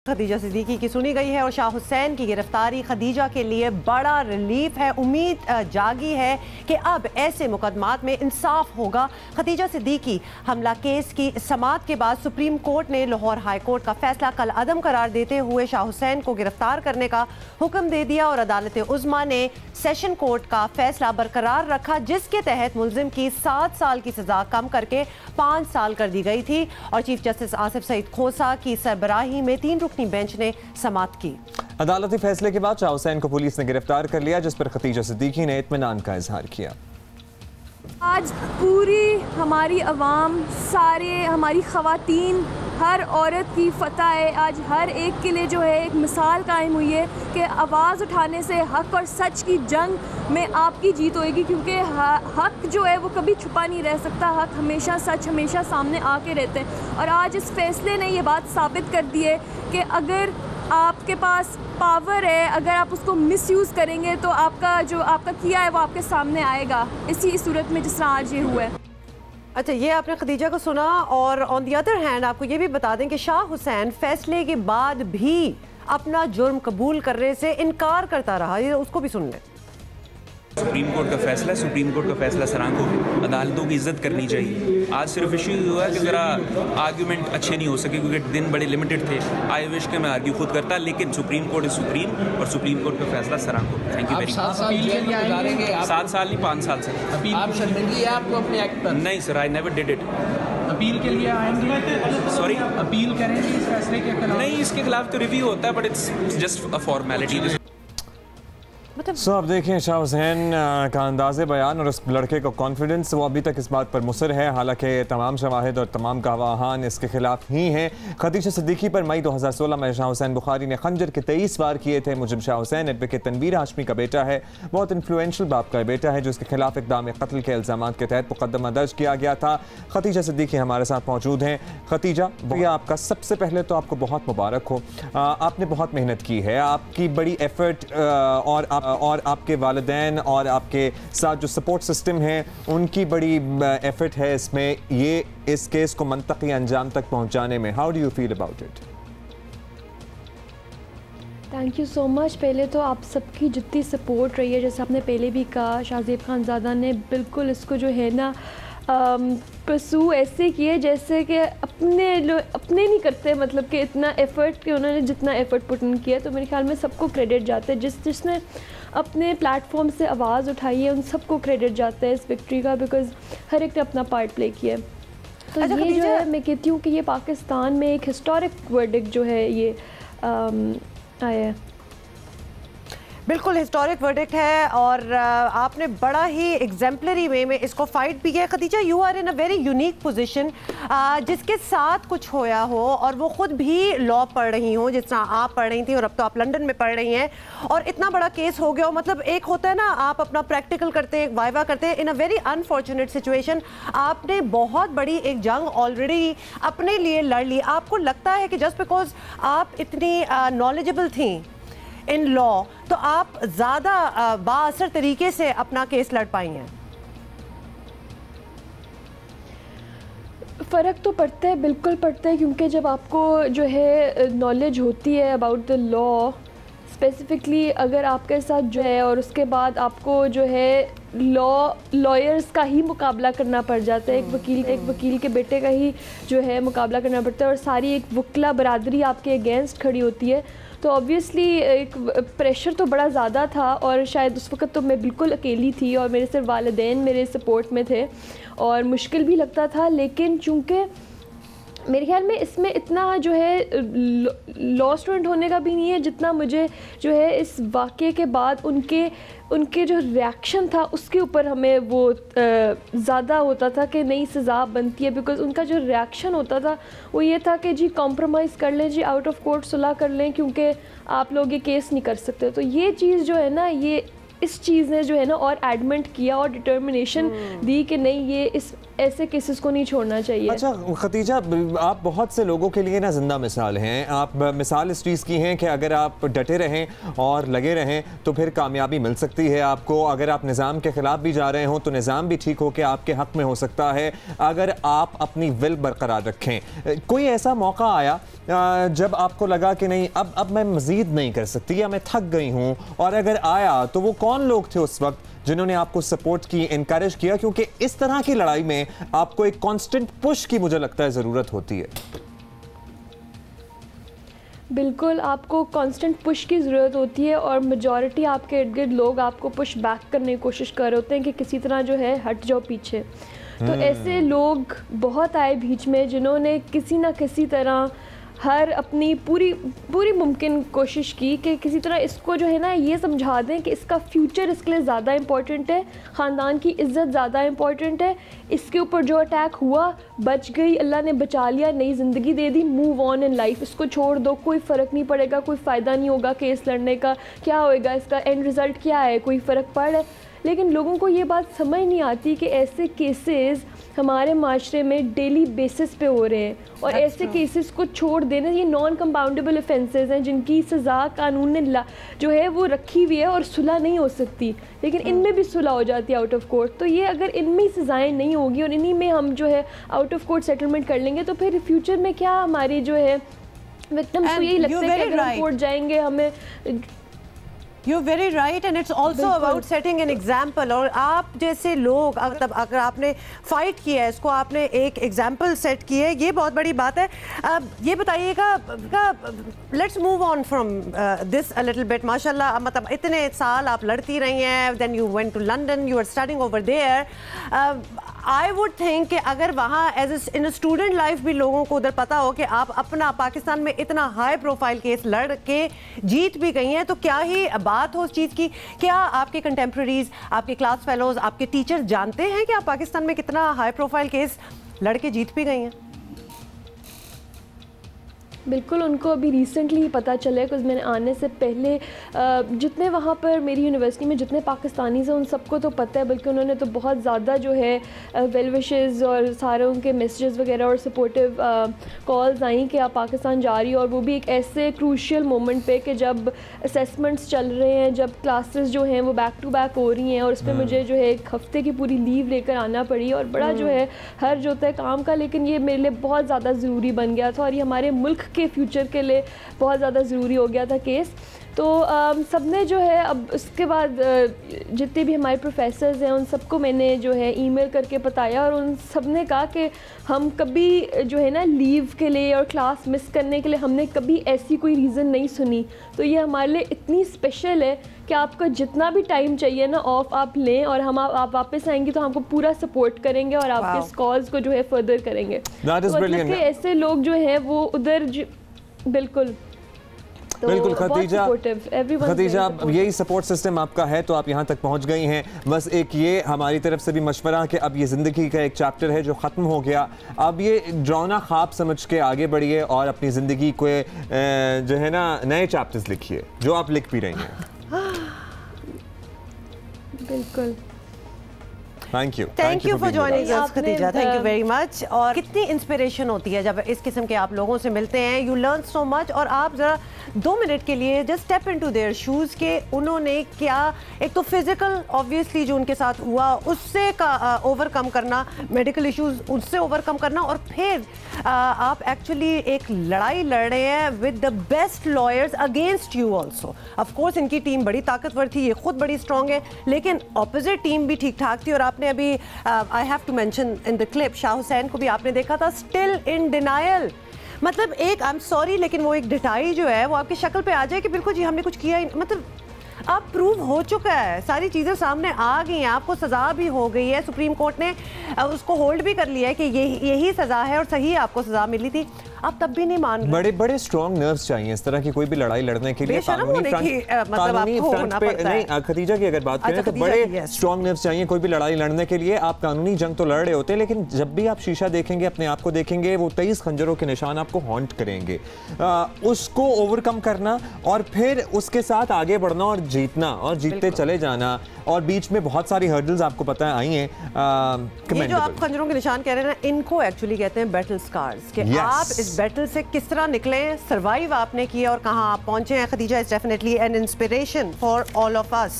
खदीजा सिद्दीकी की सुनी गई है और शाह हुसैन की गिरफ्तारी खदीजा के लिए बड़ा रिलीफ है। उम्मीद जागी है कि अब ऐसे मुकदमात में इंसाफ होगा। खदीजा सिद्दीकी हमला केस की समाअत के बाद सुप्रीम कोर्ट ने लाहौर हाई कोर्ट का फैसला कल अदम करार देते हुए शाह हुसैन को गिरफ्तार करने का हुक्म दे दिया और अदालत उज़्मा ने सेशन कोर्ट का फैसला बरकरार रखा, जिसके तहत मुल्जिम की 7 साल की सजा कम करके 5 साल कर दी गई थी और चीफ जस्टिस आसिफ सईद खोसा की सरबराही में 3 रुकनी बेंच ने समाअत की। अदालती फैसले के बाद शाह हुसैन को पुलिस ने गिरफ्तार कर लिया, जिस पर खदीजा सिद्दीकी ने इत्मीनान का इजहार किया। आज पूरी हमारी अवाम, सारे हमारी ख़वातीन, हर औरत की फ़तह है। आज हर एक के लिए जो है एक मिसाल कायम हुई है कि आवाज़ उठाने से हक़ और सच की जंग में आपकी जीत होएगी, क्योंकि हक़ जो है वो कभी छुपा नहीं रह सकता। हक़ हमेशा, सच हमेशा सामने आके रहते हैं और आज इस फैसले ने ये बात साबित कर दी है कि अगर आपके पास पावर है, अगर आप उसको मिसयूज़ करेंगे तो आपका जो आपका किया है वो आपके सामने आएगा, इसी सूरत में जिस तरह आज ये हुआ है। अच्छा, ये आपने खदीजा को सुना और ऑन दी अदर हैंड आपको ये भी बता दें कि शाह हुसैन फैसले के बाद भी अपना जुर्म कबूल करने से इनकार करता रहा। ये उसको भी सुन लें। सुप्रीम कोर्ट का फैसला है, सुप्रीम कोर्ट का फैसला सरांकों है, अदालतों की इज्जत करनी चाहिए। आज सिर्फ इशू हुआ कि ज़रा आर्ग्यूमेंट अच्छे नहीं हो सके क्योंकि दिन बड़े लिमिटेड थे। आई विश के मैं आर्ग्यू खुद करता, लेकिन सुप्रीम कोर्ट इज सुप्रीम और सुप्रीम कोर्ट का फैसला सरांकों। Thank you very much. 7 साल नहीं 5 साल से। आप शर्मिंदगी है आपको अपने एक्ट पर? नहीं sir, I never did it. Appeal के लिए आएंगे? सॉरी, अपील करेंगे इस फैसले के खिलाफ? नहीं, इसके खिलाफ तो रिव्यू होता है, but it's just a formality. So अब देखें शाह हुसैन का अंदाज़े बयान और उस लड़के का कॉन्फिडेंस, वो अभी तक इस बात पर मुसर है, हालांकि तमाम शवाहिद और तमाम गवाहान इसके खिलाफ ही हैं। खदीजा सिद्दीकी पर मई 2016 में शाह हुसैन बुखारी ने खंजर के 23 वार किए थे। मुजिब शाह हुसैन एडवोकेट तनवीर हाशमी का बेटा है, बहुत इन्फ्लुएंशियल बाप का बेटा है, जिसके खिलाफ इक़दाम कत्ल के इल्ज़ामात के तहत मुकदमा दर्ज किया गया था। खदीजा सिद्दीकी हमारे साथ मौजूद हैं। खदीजा, भैया आपका सबसे पहले तो आपको बहुत मुबारक हो, आपने बहुत मेहनत की है, आपकी बड़ी एफर्ट और आपके वालिदैन और आपके साथ जो सपोर्ट सिस्टम है उनकी बड़ी एफर्ट है इसमें, ये इस केस को मंतकी अंजाम तक पहुंचाने में। How do you feel about it? Thank you so much. पहले तो आप सबकी जितनी सपोर्ट रही है, जैसे आपने पहले भी कहा, शाहज़ेब खानज़ादा ने बिल्कुल इसको जो है ना परसू ऐसे किए जैसे कि अपने नहीं करते, मतलब कि इतना एफ़र्ट कि उन्होंने जितना एफ़र्ट पुट इन किया, तो मेरे ख्याल में सबको क्रेडिट जाता है। जिसने अपने प्लेटफॉर्म से आवाज़ उठाई है उन सबको क्रेडिट जाता है इस विक्ट्री का, बिकॉज़ हर एक ने अपना पार्ट प्ले किया है। तो अच्छा, ये जो है मैं कहती हूँ कि ये पाकिस्तान में एक हिस्टोरिक वर्डिक्ट जो है ये आया है। बिल्कुल हिस्टोरिक वर्डिक्ट है और आपने बड़ा ही एग्जाम्पलरी वे में इसको फाइट भी किया। Khadija, you are in a very unique position, जिसके साथ कुछ होया हो और वो खुद भी लॉ पढ़ रही हो जिस तरह आप पढ़ रही थी और अब तो आप लंदन में पढ़ रही हैं और इतना बड़ा केस हो गया हो। मतलब एक होता है ना, आप अपना प्रैक्टिकल करते हैं, वाइवा करते हैं, इन अ वेरी अनफॉर्चुनेट सिचुएशन आपने बहुत बड़ी एक जंग ऑलरेडी अपने लिए लड़ ली। आपको लगता है कि जस्ट बिकॉज आप इतनी नॉलेजेबल थी इन लॉ तो आप ज़्यादा बाअसर तरीके से अपना केस लड़ पाई हैं? फ़र्क तो पड़ता है, बिल्कुल पड़ता है, क्योंकि जब आपको जो है नॉलेज होती है अबाउट द लॉ स्पेसिफ़िकली, अगर आपके साथ जो है और उसके बाद आपको जो है लॉयर्स का ही मुकाबला करना पड़ जाता है, एक वकील के बेटे का ही जो है मुकाबला करना पड़ता है और सारी एक वकला बरादरी आपके अगेंस्ट खड़ी होती है, तो ऑब्वियसली एक प्रेशर तो बड़ा ज़्यादा था। और शायद उस वक़्त तो मैं बिल्कुल अकेली थी और मेरे सिर्फ वालिदैन मेरे सपोर्ट में थे और मुश्किल भी लगता था, लेकिन चूँकि मेरे ख्याल में इसमें इतना जो है लॉ स्टूडेंट होने का भी नहीं है जितना मुझे जो है इस वाक़े के बाद उनके जो रिएक्शन था उसके ऊपर हमें वो ज़्यादा होता था कि नई सज़ा बनती है, बिकॉज़ उनका जो रिएक्शन होता था वो ये था कि जी कॉम्प्रोमाइज़ कर लें, जी आउट ऑफ कोर्ट सुलह कर लें, क्योंकि आप लोग ये केस नहीं कर सकते। तो ये चीज़ जो है ना, ये इस चीज़ ने जो है ना और एडमेंट किया और डिटर्मिनेशन दी कि नहीं, ये ऐसे केसेस को नहीं छोड़ना चाहिए। अच्छा खतीजा, आप बहुत से लोगों के लिए ना जिंदा मिसाल हैं। आप मिसाल इस चीज़ की हैं कि अगर आप डटे रहें और लगे रहें तो फिर कामयाबी मिल सकती है आपको। अगर आप निज़ाम के ख़िलाफ़ भी जा रहे हों तो निज़ाम भी ठीक हो के आपके हक़ में हो सकता है अगर आप अपनी विल बरकरार रखें। कोई ऐसा मौका आया जब आपको लगा कि नहीं अब मैं मज़ीद नहीं कर सकती या मैं थक गई हूँ, और अगर आया तो वो कौन लोग थे उस वक्त जिन्होंने आपको सपोर्ट की, इनकरेज किया? क्योंकि इस तरह की लड़ाई में आपको एक कांस्टेंट पुश की मुझे लगता है ज़रूरत होती है। बिल्कुल, आपको कांस्टेंट पुश की ज़रूरत होती है और मेजॉरिटी आपके इर्द गिर्द लोग आपको पुश बैक करने की कोशिश कर रहे होते हैं कि किसी तरह जो है हट जाओ पीछे। तो ऐसे लोग बहुत आए बीच में जिन्होंने किसी ना किसी तरह हर अपनी पूरी मुमकिन कोशिश की कि किसी तरह इसको जो है ना ये समझा दें कि इसका फ्यूचर इसके लिए ज़्यादा इम्पॉर्टेंट है, ख़ानदान की इज़्ज़त ज़्यादा इम्पॉर्टेंट है। इसके ऊपर जो अटैक हुआ बच गई, अल्लाह ने बचा लिया, नई ज़िंदगी दे दी, मूव ऑन इन लाइफ, इसको छोड़ दो, कोई फ़र्क नहीं पड़ेगा, कोई फ़ायदा नहीं होगा केस लड़ने का, क्या होएगा, इसका एंड रिज़ल्ट क्या है, कोई फ़र्क पड़ रहा है। लेकिन लोगों को ये बात समझ नहीं आती कि ऐसे केसेस हमारे माशरे में डेली बेसिस पे हो रहे हैं और ऐसे केसेस को छोड़ देना, ये नॉन कंपाउंडेबल ऑफेंसेस हैं जिनकी सज़ा कानून ने जो है वो रखी हुई है और सुलह नहीं हो सकती, लेकिन इनमें भी सुलह हो जाती है आउट ऑफ कोर्ट। तो ये अगर इनमें सज़ाएँ नहीं होगी और इन्हीं में हम जो है आउट ऑफ कोर्ट सेटलमेंट कर लेंगे तो फिर फ्यूचर में क्या हमारी जो है विक्टिम्स को यही लगता है कि अगर हम कोर्ट जाएंगे हमें। You're very right and it's also about setting an example। और आप जैसे लोग अगर आपने फाइट किया है, इसको आपने एक एग्जाम्पल सेट की है, ये बहुत बड़ी बात है। ये बताइएगा, let's move on from this a little bit. माशाल्लाह, मतलब इतने साल आप लड़ती रही हैं, then you went to London, you are studying over there. I would think कि अगर वहाँ एज इन स्टूडेंट लाइफ भी लोगों को उधर पता हो कि आप अपना पाकिस्तान में इतना हाई प्रोफाइल केस लड़ के जीत भी गई हैं, तो क्या ही बात हो उस चीज़ की। क्या आपके कंटेम्प्रेरीज, आपके क्लास फेलोज, आपके टीचर जानते हैं कि आप पाकिस्तान में कितना हाई प्रोफाइल केस लड़ के जीत भी गई हैं? बिल्कुल, उनको अभी रिसेंटली पता चला है, कुछ मैंने आने से पहले जितने वहाँ पर मेरी यूनिवर्सिटी में जितने पाकिस्तानी हैं उन सबको तो पता है, बल्कि उन्होंने तो बहुत ज़्यादा जो है वेल विशेज़ और सारे उनके मैसेजेस वगैरह और सपोर्टिव कॉल्स आई कि आप पाकिस्तान जा रही हो, और वो भी एक ऐसे क्रूशियल मोमेंट पे कि जब असेसमेंट्स चल रहे हैं, जब क्लासेस जो हैं वो बैक टू बैक हो रही हैं और उस पर मुझे जो है एक हफ़्ते की पूरी लीव लेकर आना पड़ी और बड़ा जो है हर्ज होता है काम का, लेकिन ये मेरे लिए बहुत ज़्यादा ज़रूरी बन गया था और ये हमारे मुल्क के फ्यूचर के लिए बहुत ज़्यादा ज़रूरी हो गया था केस। तो सब ने जो है अब उसके बाद जितने भी हमारे प्रोफेसर्स हैं उन सबको मैंने जो है ईमेल करके बताया और उन सब ने कहा कि हम कभी जो है ना लीव के लिए और क्लास मिस करने के लिए हमने कभी ऐसी कोई रीज़न नहीं सुनी। तो ये हमारे लिए इतनी स्पेशल है कि आपका जितना भी टाइम चाहिए ना ऑफ आप लें और हम आप वापस आएंगे तो हमको पूरा सपोर्ट करेंगे और आपके स्कॉल्स को जो है फर्दर करेंगे। तो मतलब कि ऐसे लोग जो हैं वो उधर बिल्कुल बिल्कुल खतीजा, यही सपोर्ट सिस्टम आपका है तो आप यहाँ तक पहुँच गई हैं। बस एक ये हमारी तरफ से भी मशवरा कि अब ये ज़िंदगी का एक चैप्टर है जो ख़त्म हो गया, अब ये ड्राना ख्वाब समझ के आगे बढ़िए और अपनी ज़िंदगी को जो है ना नए चैप्टर्स लिखिए जो आप लिख भी रही हैं। बिल्कुल, thank you for joining us Khatija, thank you very much. और कितनी इंस्पिरेशन होती है जब इस किस्म के आप लोगों से मिलते हैं, यू लर्न सो मच। और आप ज़रा 2 मिनट के लिए just step into their shoes के उन्होंने क्या, एक तो फिजिकल ऑब्वियसली जो उनके साथ हुआ उससे का ओवरकम करना, मेडिकल इश्यूज उससे ओवरकम करना, और फिर आप एक्चुअली एक लड़ाई लड़ रहे हैं with the best lawyers against you also. Of course इनकी टीम बड़ी ताकतवर थी, ये खुद बड़ी स्ट्रॉन्ग है, लेकिन ऑपोजिट टीम भी ठीक ठाक थी। और आपने अभी I have to mention in the clip Shah Hussain को भी आपने देखा था स्टिल इन डिनायल। मतलब एक आई एम सॉरी लेकिन वो एक डिटाई जो है वो आपकी शक्ल पे आ जाए कि बिल्कुल जी हमने कुछ किया ही, मतलब अब प्रूव हो चुका है, सारी चीज़ें सामने आ गई हैं, आपको सज़ा भी हो गई है, सुप्रीम कोर्ट ने उसको होल्ड भी कर लिया है कि यही सज़ा है और सही आपको सज़ा मिली थी, आप तब भी नहीं मान रहे। बड़े बड़े स्ट्रॉन्ग नर्व्स चाहिए इस तरह की कोई भी लड़ाई लड़ने के लिए। कानूनी फ्रंट पे नहीं, खतीजा की अगर बात करें तो बड़े स्ट्रॉन्ग नर्व्स चाहिए कोई भी लड़ाई लड़ने के लिए। आप कानूनी जंग तो लड़ रहे होते हैं, लेकिन जब भी आप शीशा देखेंगे, अपने आप को देखेंगे, वो 23 खंजरों के निशान आपको हॉन्ट करेंगे। उसको ओवरकम करना और फिर उसके साथ आगे बढ़ना और जीतना और जीतते चले जाना, और बीच में बहुत सारी हर्डल्स आपको पता है आई हैं। ये जो आप खंजरों के निशान कह रहे हैं ना, इनको एक्चुअली कहते हैं बैटल स्कार्स, कि आप इस बैटल से किस तरह निकले, सर्वाइव आपने किया और कहाँ आप पहुंचे हैं। Khadija is definitely an inspiration for all of us.